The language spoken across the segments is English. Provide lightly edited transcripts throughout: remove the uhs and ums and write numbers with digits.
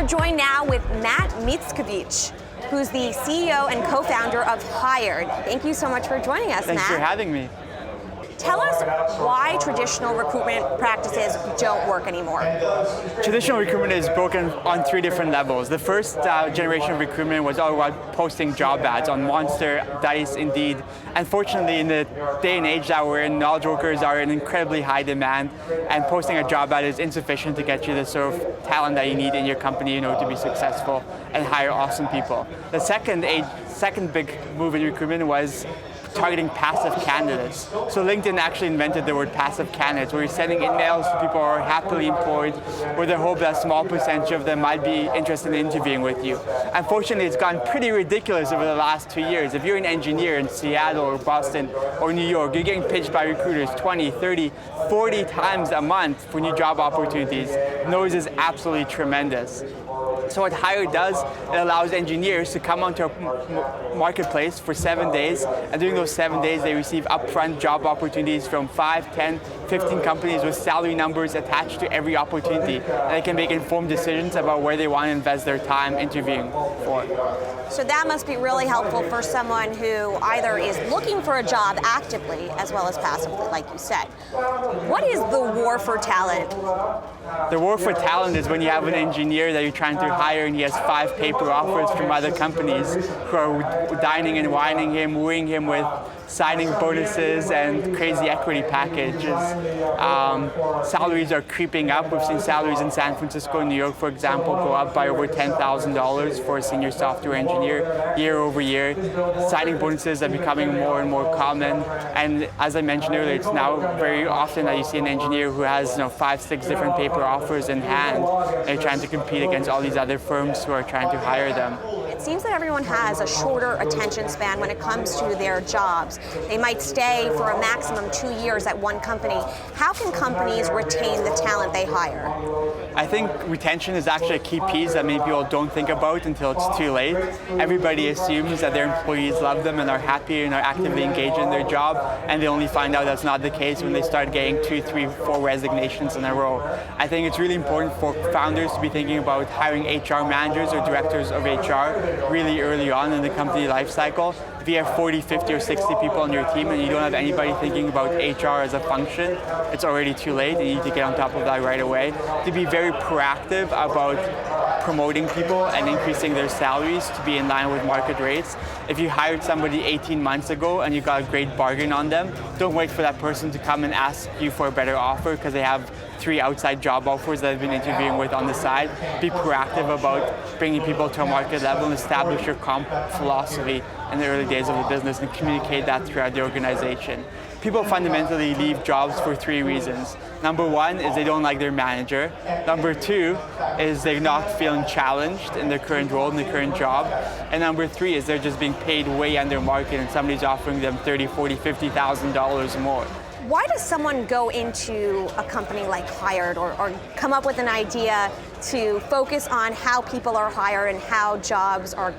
joined now with Matt Mickiewicz, who's the CEO and co-founder of Hired. Thank you so much for joining us, Matt. Thanks for having me. Tell us why traditional recruitment practices don't work anymore. Traditional recruitment is broken on three different levels. The first generation of recruitment was all about posting job ads on Monster, Dice, Indeed. Unfortunately, in the day and age that we're in, knowledge workers are in incredibly high demand, and posting a job ad is insufficient to get you the sort of talent that you need in your company in order to be successful and hire awesome people. The second big move in recruitment was targeting passive candidates. So LinkedIn actually invented the word passive candidates, where you're sending emails to people who are happily employed with the hope that a small percentage of them might be interested in interviewing with you. Unfortunately, it's gotten pretty ridiculous over the last 2 years. If you're an engineer in Seattle or Boston or New York, you're getting pitched by recruiters 20, 30, 40 times a month for new job opportunities. Noise is absolutely tremendous. So what Hired does, it allows engineers to come onto a marketplace for 7 days, and during those 7 days they receive upfront job opportunities from 5, 10, 15 companies with salary numbers attached to every opportunity, and they can make informed decisions about where they want to invest their time interviewing for. So that must be really helpful for someone who either is looking for a job actively as well as passively, like you said. What is the war for talent? The war for talent is when you have an engineer that you're trying to hire and he has 5 paper offers from other companies who are dining and wining him, wooing him with signing bonuses and crazy equity packages. Salaries are creeping up. We've seen salaries in San Francisco and New York, for example, go up by over $10,000 for a senior software engineer year over year. Signing bonuses are becoming more and more common. And as I mentioned earlier, it's now very often that you see an engineer who has 5, 6 different paper offers in hand, and they're trying to compete against all these other firms who are trying to hire them. It seems that everyone has a shorter attention span when it comes to their jobs. They might stay for a maximum 2 years at one company. How can companies retain the talent they hire? I think retention is actually a key piece that many people don't think about until it's too late. Everybody assumes that their employees love them and are happy and are actively engaged in their job, and they only find out that's not the case when they start getting 2, 3, 4 resignations in a row. I think it's really important for founders to be thinking about hiring HR managers or directors of HR really early on in the company life cycle. If you have 40, 50, or 60 people on your team and you don't have anybody thinking about HR as a function, it's already too late. You need to get on top of that right away. To be very proactive about promoting people and increasing their salaries to be in line with market rates. If you hired somebody 18 months ago and you got a great bargain on them, don't wait for that person to come and ask you for a better offer because they have 3 outside job offers that I've been interviewing with on the side. Be proactive about bringing people to a market level and establish your comp philosophy in the early days of the business and communicate that throughout the organization. People fundamentally leave jobs for 3 reasons. Number 1 is they don't like their manager. Number 2 is they're not feeling challenged in their current role, in their current job. And number 3 is they're just being paid way under market and somebody's offering them $30,000, $40,000, $50,000 more. Why does someone go into a company like Hired or come up with an idea to focus on how people are hired and how jobs are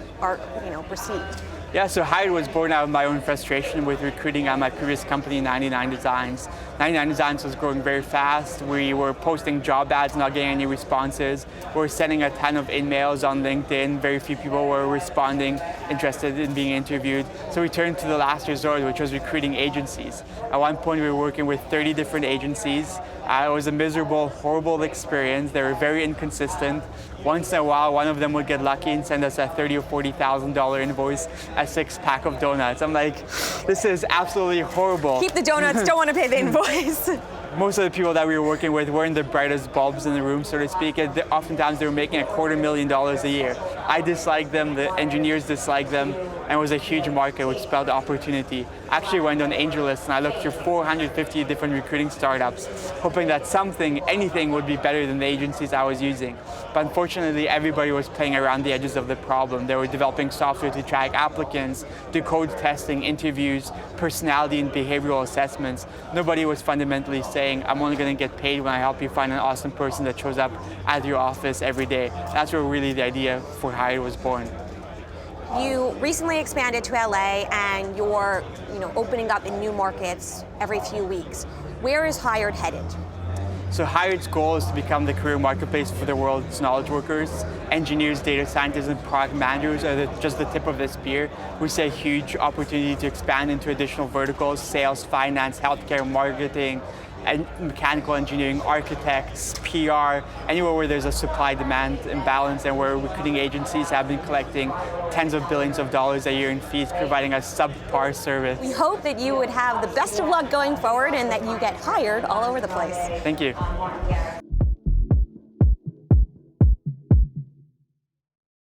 received? Yeah, so Hired was born out of my own frustration with recruiting at my previous company, 99 Designs. 99 Designs was growing very fast. We were posting job ads, not getting any responses. We were sending a ton of emails on LinkedIn. Very few people were responding, interested in being interviewed. So we turned to the last resort, which was recruiting agencies. At one point, we were working with 30 different agencies. It was a miserable, horrible experience. They were very inconsistent. Once in a while, one of them would get lucky and send us a $30,000 or $40,000 invoice, a 6-pack of donuts. I'm like, this is absolutely horrible. Keep the donuts, don't want to pay the invoice. Most of the people that we were working with weren't the brightest bulbs in the room, so to speak. Oftentimes they were making $250,000 a year. I disliked them, the engineers disliked them, and it was a huge market, which spelled opportunity. I actually went on AngelList and I looked through 450 different recruiting startups, hoping that anything would be better than the agencies I was using. But unfortunately, everybody was playing around the edges of the problem. They were developing software to track applicants, do code testing, interviews, personality and behavioral assessments. Nobody was fundamentally saying, I'm only going to get paid when I help you find an awesome person that shows up at your office every day. That's where really the idea for Hired was born. You recently expanded to LA and you're opening up in new markets every few weeks. Where is Hired headed? So Hired's goal is to become the career marketplace for the world's knowledge workers. engineers, data scientists, and product managers are just the tip of the spear. We see a huge opportunity to expand into additional verticals: sales, finance, healthcare, marketing, and mechanical engineering, architects, PR, anywhere where there's a supply-demand imbalance and where recruiting agencies have been collecting tens of billions of dollars a year in fees, providing a subpar service. We hope that you would have the best of luck going forward and that you get hired all over the place. Thank you.